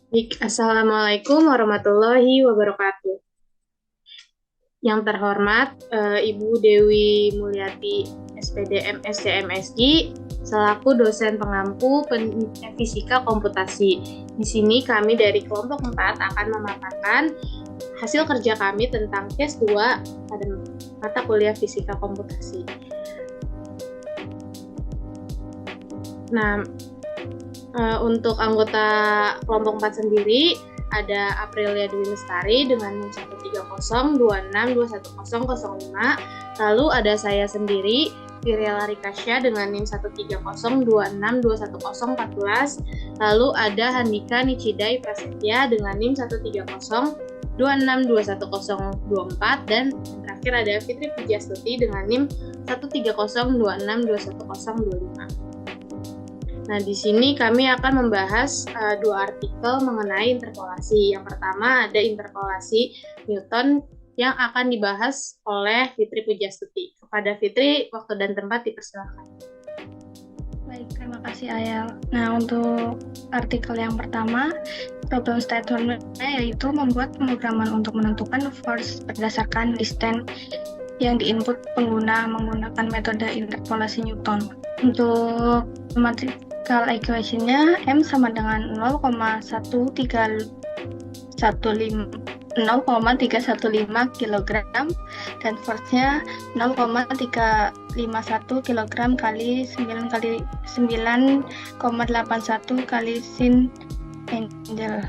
Baik, Assalamualaikum warahmatullahi wabarakatuh. Yang terhormat, Ibu Dewi Mulyati, SPD MSc MSI, selaku dosen pengampu Fisika Komputasi. Di sini kami dari kelompok 4 akan memaparkan hasil kerja kami tentang tes 2 pada mata kuliah Fisika Komputasi. Nah, untuk anggota kelompok 4 sendiri, ada Aprilia Dwi Lestari dengan NIM 13026610005. Lalu ada saya sendiri, Viriela Rikasya dengan NIM 13026211014. Lalu ada Handika Nicidai Prasetya dengan NIM 13026211024. Dan yang terakhir ada Fitri Pujastuti dengan NIM 13026211025. Nah, di sini kami akan membahas dua artikel mengenai interpolasi. Yang pertama ada interpolasi Newton yang akan dibahas oleh Fitri Pujastuti. Kepada Fitri, waktu dan tempat dipersilakan. Baik, terima kasih Ayel. Nah, untuk artikel yang pertama, problem statement-nya yaitu membuat pemrograman untuk menentukan force berdasarkan distance yang diinput pengguna menggunakan metode interpolasi Newton. Untuk mathematical equation-nya M sama dengan 0,315 kg dan force-nya 0,351 kg kali 9 kali 9,81 kali sin Angel.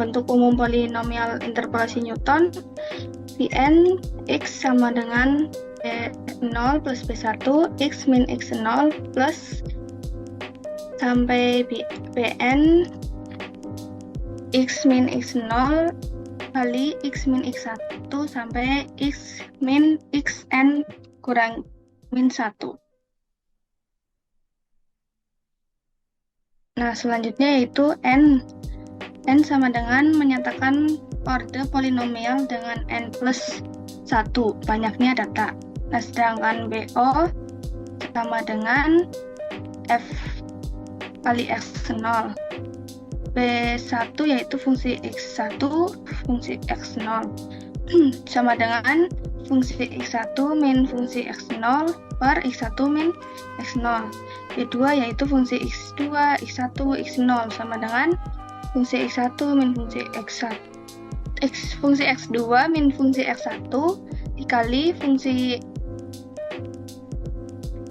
Bentuk umum polinomial interpolasi Newton Pn x sama dengan B0 plus B1 x min x0 plus sampai Pn x min x0 kali x min x1 sampai x min xn kurang min 1. Nah, selanjutnya yaitu n. N sama dengan menyatakan orde polinomial dengan n plus 1, banyaknya data. Nah, sedangkan BO sama dengan F kali X0. B1 yaitu fungsi X1, fungsi X0 sama dengan fungsi X1 min fungsi X0 per X1 min X0. B2 yaitu fungsi X2, X1, X0 sama dengan fungsi X1 min fungsi X1. Fungsi X2 min fungsi X1 dikali fungsi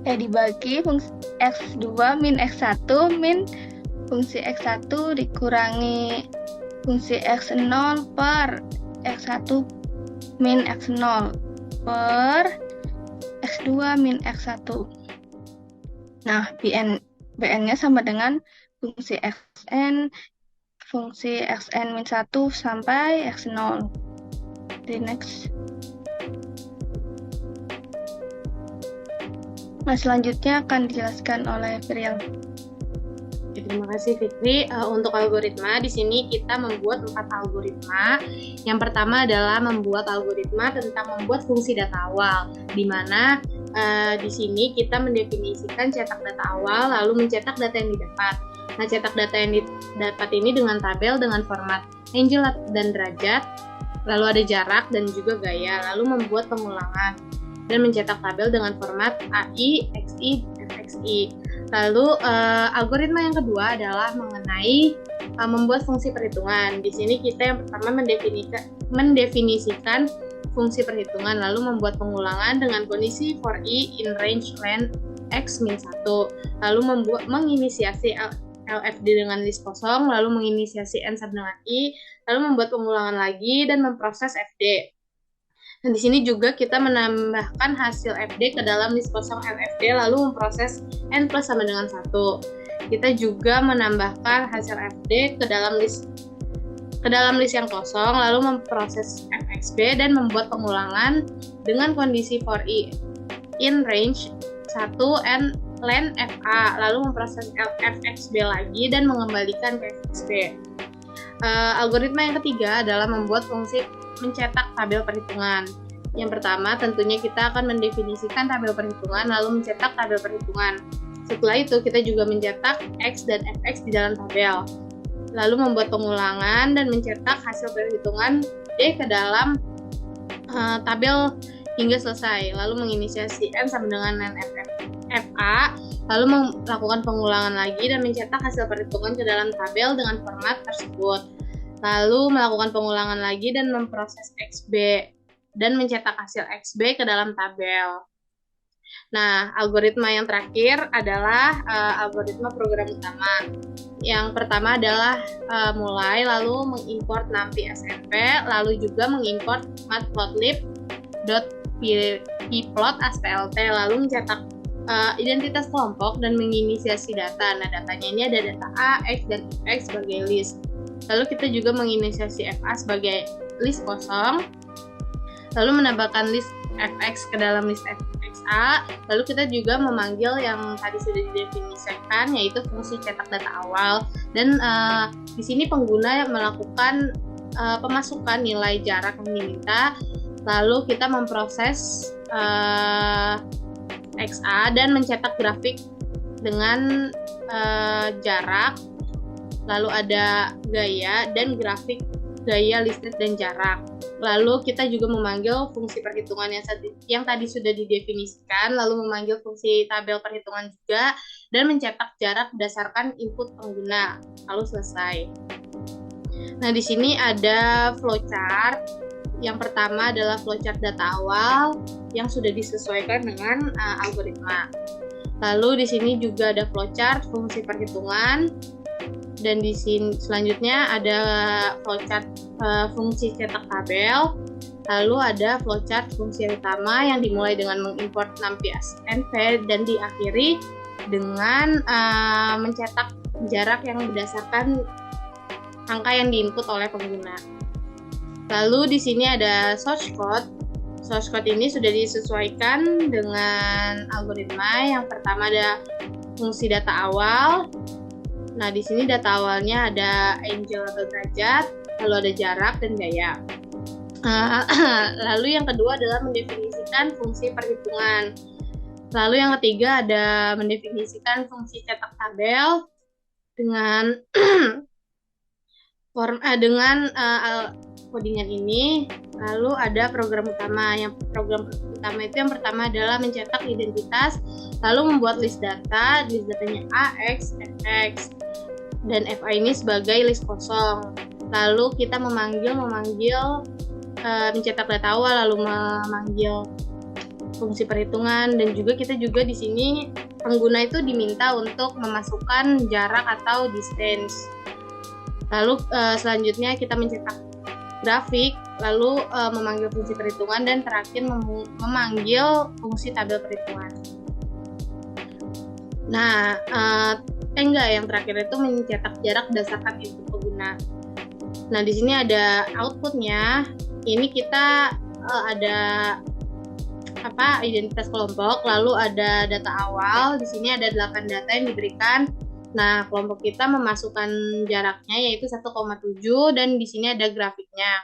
dibagi fungsi X2 min X1 min fungsi X1 dikurangi fungsi X0 per X1 min X0 per X2 min X1. Nah, Bn-nya sama dengan fungsi Xn, fungsi Xn min 1 sampai X0. Di next. Nah, selanjutnya akan dijelaskan oleh Priel. Terima kasih Fitri. Untuk algoritma, di sini kita membuat 4 algoritma. Yang pertama adalah membuat algoritma tentang membuat fungsi data awal, di mana di sini kita mendefinisikan cetak data awal, lalu mencetak data yang didapat. Nah, cetak data yang didapat ini dengan tabel dengan format Angel dan derajat, lalu ada jarak dan juga gaya, lalu membuat pengulangan, dan mencetak tabel dengan format AI, XI, FXI. Lalu algoritma yang kedua adalah mengenai membuat fungsi perhitungan. Di sini kita yang pertama mendefinisikan fungsi perhitungan, lalu membuat pengulangan dengan kondisi for i in range length x min 1, lalu menginisiasi LFD dengan list kosong, lalu menginisiasi n sama dengan i, lalu membuat pengulangan lagi dan memproses FD. Dan di sini juga kita menambahkan hasil FD ke dalam list kosong LFD, lalu memproses N plus sama dengan 1. Kita juga menambahkan hasil FD ke dalam list yang kosong, lalu memproses FXB dan membuat pengulangan dengan kondisi for i in range 1 n len FA, lalu memproses FXB lagi dan mengembalikan ke FXB. Algoritma yang ketiga adalah membuat fungsi mencetak tabel perhitungan. Yang pertama, tentunya kita akan mendefinisikan tabel perhitungan, lalu mencetak tabel perhitungan. Setelah itu, kita juga mencetak X dan Fx di dalam tabel. lalu membuat pengulangan dan mencetak hasil perhitungan D ke dalam tabel hingga selesai, lalu menginisiasi N sama dengan FA, lalu melakukan pengulangan lagi dan mencetak hasil perhitungan ke dalam tabel dengan format tersebut, lalu melakukan pengulangan lagi dan memproses XB dan mencetak hasil XB ke dalam tabel. Nah, algoritma yang terakhir adalah algoritma program utama. Yang pertama adalah mulai, lalu mengimport NumPy SNP, lalu juga mengimport matplotlib.pplot ASPLT, lalu mencetak identitas kelompok dan menginisiasi data. Nah, datanya ini ada data A, X, dan X sebagai list. Lalu kita juga menginisiasi FA sebagai list kosong, lalu menambahkan list FX ke dalam list FXA, lalu kita juga memanggil yang tadi sudah didefinisikan, yaitu fungsi cetak data awal. Dan di sini pengguna yang melakukan pemasukan nilai jarak yang diminta, lalu kita memproses XA dan mencetak grafik dengan jarak, lalu ada gaya dan grafik gaya, listed, dan jarak. Lalu kita juga memanggil fungsi perhitungan yang tadi sudah didefinisikan, lalu memanggil fungsi tabel perhitungan juga, dan mencetak jarak berdasarkan input pengguna. Lalu selesai. Nah, di sini ada flowchart. Yang pertama adalah flowchart data awal yang sudah disesuaikan dengan algoritma. Lalu di sini juga ada flowchart fungsi perhitungan. Dan di sini selanjutnya ada flowchart fungsi cetak tabel, lalu ada flowchart fungsi utama yang dimulai dengan mengimport NumPy SNP dan diakhiri dengan mencetak jarak yang berdasarkan angka yang diinput oleh pengguna. Lalu di sini ada source code. Source code ini sudah disesuaikan dengan algoritma. Yang pertama ada fungsi data awal. Nah, di sini data awalnya ada angel atau derajat, lalu ada jarak dan gaya. Lalu yang kedua adalah mendefinisikan fungsi perhitungan. Lalu yang ketiga ada mendefinisikan fungsi cetak tabel dengan codingan ini. Lalu ada program utama. Yang program utama itu yang pertama adalah mencetak identitas, lalu membuat list data, list datanya A, X, FX, dan FA ini sebagai list kosong. Lalu kita memanggil mencetak data awal, lalu memanggil fungsi perhitungan, dan juga kita juga di sini pengguna itu diminta untuk memasukkan jarak atau distance. Lalu selanjutnya kita mencetak grafik, lalu memanggil fungsi perhitungan, dan terakhir memanggil fungsi tabel perhitungan. Nah, yang terakhir itu mencetak jarak berdasarkan input pengguna. Nah, di sini ada outputnya. Ini kita ada identitas kelompok, lalu ada data awal. Di sini ada 8 data yang diberikan. Nah, kelompok kita memasukkan jaraknya yaitu 1,7 dan di sini ada grafiknya.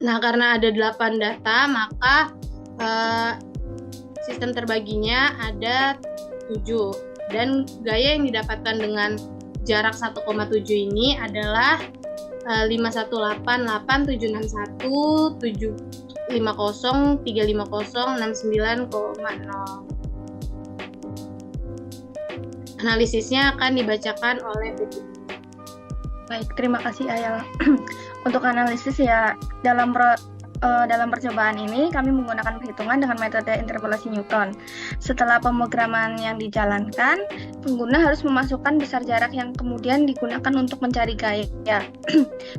Nah, karena ada 8 data, maka sistem terbaginya ada 7. Dan gaya yang didapatkan dengan jarak 1,7 ini adalah 518.751.750.350.69,0. Analisisnya akan dibacakan oleh Putri. Baik, terima kasih Ayal. Untuk analisis ya, dalam percobaan ini kami menggunakan perhitungan dengan metode interpolasi Newton. Setelah pemrograman yang dijalankan, pengguna harus memasukkan besar jarak yang kemudian digunakan untuk mencari gaya.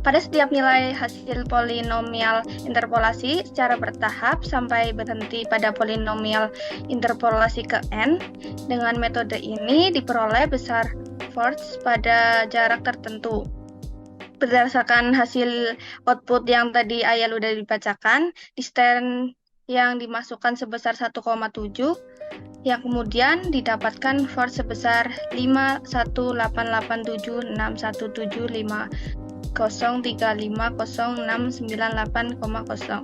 Pada setiap nilai hasil polinomial interpolasi secara bertahap sampai berhenti pada polinomial interpolasi ke n. Dengan metode ini diperoleh besar force pada jarak tertentu. Berdasarkan hasil output yang tadi Ayal udah dibacakan, distance yang dimasukkan sebesar 1,7, yang kemudian didapatkan force sebesar 518.765.035.069.8,0.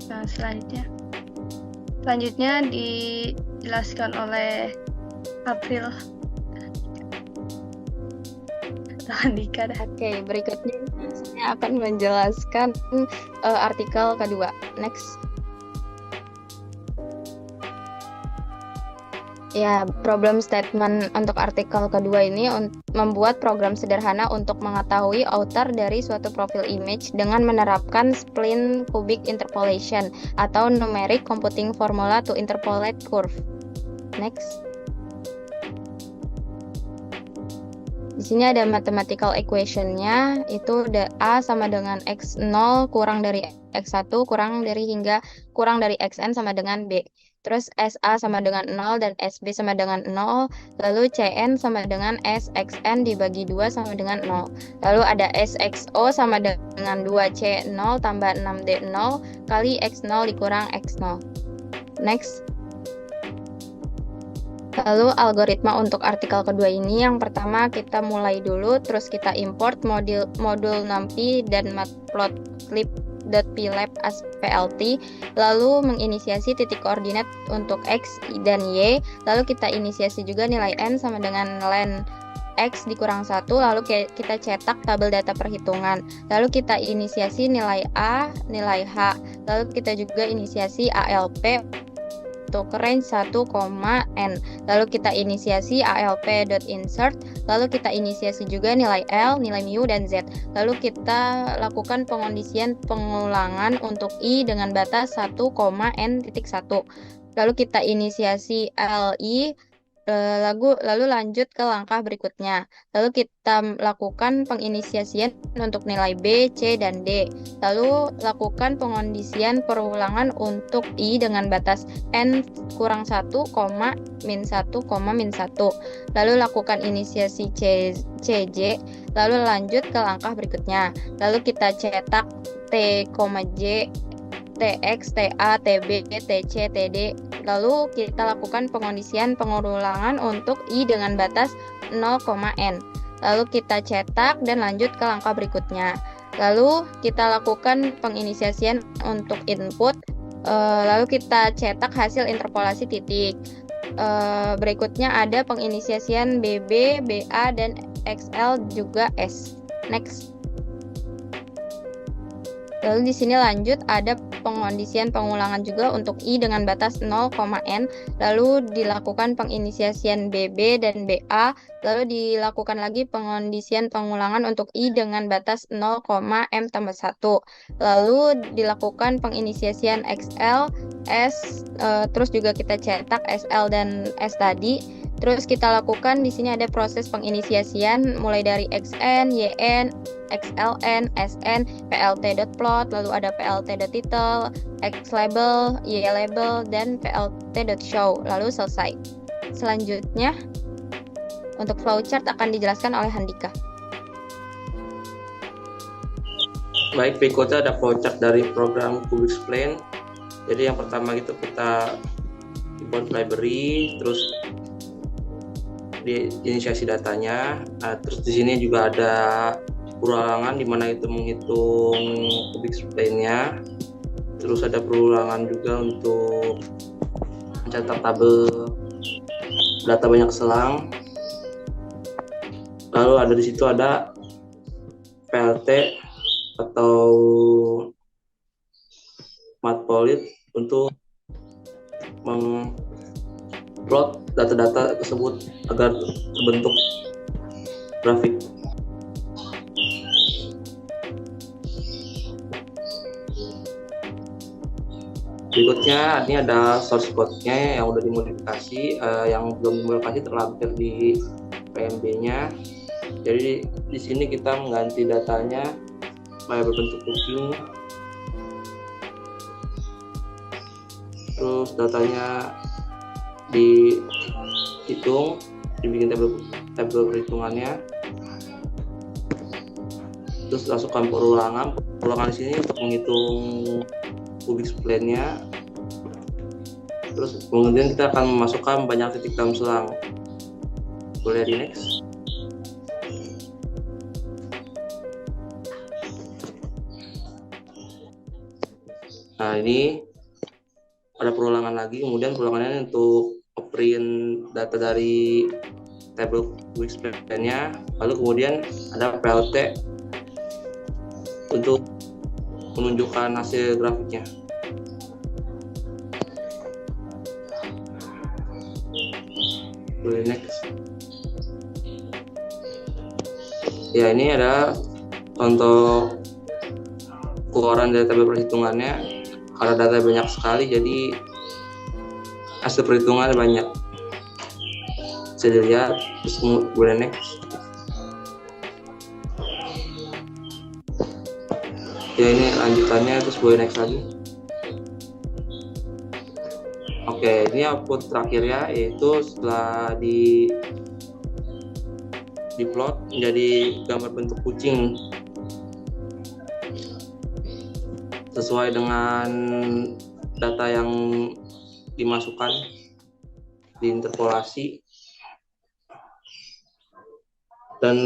Nah, selanjutnya dijelaskan oleh April. Andika dah. Oke, berikutnya saya akan menjelaskan artikel kedua. Next. Ya, problem statement untuk artikel kedua ini membuat program sederhana untuk mengetahui outer dari suatu profil image dengan menerapkan spline cubic interpolation atau numeric computing formula to interpolate curve. Next. Di sini ada mathematical equation-nya, itu A sama dengan X0 kurang dari X1 kurang dari Xn sama dengan B. Terus SA sama dengan 0 dan SB sama dengan 0. Lalu CN sama dengan SXN dibagi 2 sama dengan 0. Lalu ada SXO sama dengan 2C0 tambah 6D0 kali X0 dikurang X0. Next. Lalu algoritma untuk artikel kedua ini, yang pertama kita mulai dulu, terus kita import modul NumPy dan matplotlib.pylab as PLT, lalu menginisiasi titik koordinat untuk X dan Y, lalu kita inisiasi juga nilai N sama dengan len X dikurang 1, lalu kita cetak tabel data perhitungan, lalu kita inisiasi nilai A, nilai H, lalu kita juga inisiasi ALP untuk range 1, N. Lalu kita inisiasi ALP.insert, lalu kita inisiasi juga nilai L, nilai mu, dan Z. Lalu kita lakukan pengondisian pengulangan untuk I dengan batas 1, N.1. Lalu kita inisiasi LI, lalu lanjut ke langkah berikutnya. Lalu kita lakukan penginisiasian untuk nilai B, C, dan D. Lalu lakukan pengondisian perulangan untuk I dengan batas N kurang 1, min 1, min 1. Lalu lakukan inisiasi CJ, lalu lanjut ke langkah berikutnya. Lalu kita cetak T, J, TX, TA, TB, TC, TD. Lalu kita lakukan pengondisian pengulangan untuk I dengan batas 0, N. Lalu kita cetak dan lanjut ke langkah berikutnya. Lalu kita lakukan penginisiasian untuk input. Lalu kita cetak hasil interpolasi titik. Berikutnya ada penginisiasian BB, BA, dan XL juga S. Next. Lalu di sini lanjut ada pengondisian pengulangan juga untuk I dengan batas 0, N, lalu dilakukan penginisiasian BB dan BA, lalu dilakukan lagi pengondisian pengulangan untuk I dengan batas 0, M tambah 1, lalu dilakukan penginisiasian XL, S, terus juga kita cetak SL dan S tadi. Terus kita lakukan di sini ada proses penginisiasian mulai dari XN, YN, XLN, SN, PLT.plot, lalu ada PLT.title, X-label, Y-label, dan PLT.show, lalu selesai. Selanjutnya, untuk flowchart akan dijelaskan oleh Handika. Baik, berikutnya ada flowchart dari program Cubic Spline. Jadi yang pertama itu kita import library, terus di inisiasi datanya. Nah, terus di sini juga ada perulangan di mana itu menghitung cubic spline-nya. Terus ada perulangan juga untuk mencetak tabel data banyak selang. Lalu ada di situ ada PLT atau matplotlib untuk plot data-data tersebut agar terbentuk grafik. Berikutnya ini ada source code-nya yang udah dimodifikasi, yang belum dimodifikasi terlampir di PMB-nya. Jadi di sini kita mengganti datanya supaya berbentuk kucing. Terus datanya dihitung, dibikin tabel perhitungannya, terus masukkan perulangan di sini untuk menghitung cubic spline-nya. Terus kemudian kita akan memasukkan banyak titik dalam selang. Boleh di next. Nah, ini ada perulangan lagi, kemudian perulangannya untuk print data dari tabel kubik spline-nya, lalu kemudian ada PLT untuk menunjukkan hasil grafiknya. Boleh next. Ya, ini adalah contoh keluaran dari tabel perhitungannya. Karena data banyak sekali, jadi hasil perhitungan banyak. Bisa dilihat, terus boleh next. Ya, ini lanjutannya, terus boleh next lagi. Oke, ini output terakhirnya, yaitu setelah di plot menjadi gambar bentuk kucing sesuai dengan data yang dimasukkan di interpolasi dan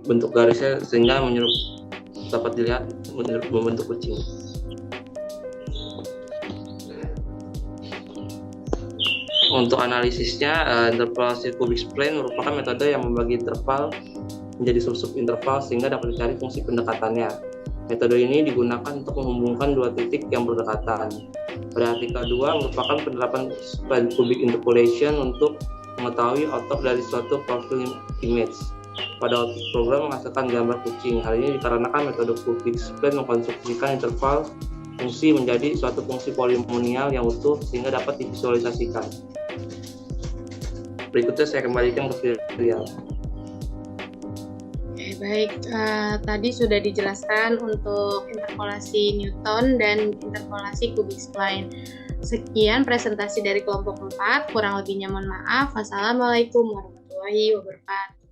bentuk garisnya sehingga dapat dilihat membentuk kucing. Untuk analisisnya, interpolasi kubik spline merupakan metode yang membagi interval menjadi sub-sub interval sehingga dapat dicari fungsi pendekatannya. Metode ini digunakan untuk menghubungkan dua titik yang berdekatan. Pada artikel 2 merupakan penerapan spline cubic interpolation untuk mengetahui output dari suatu profil image. Pada output program menghasilkan gambar kucing. Hal ini dikarenakan metode cubic spline mengkonstruksikan interval fungsi menjadi suatu fungsi polinomial yang utuh sehingga dapat divisualisasikan. Berikutnya saya kembalikan ke Filial. Oke, baik. Tadi sudah dijelaskan untuk interpolasi Newton dan interpolasi kubik spline. Sekian presentasi dari kelompok 4. Kurang lebihnya mohon maaf. Wassalamualaikum warahmatullahi wabarakatuh.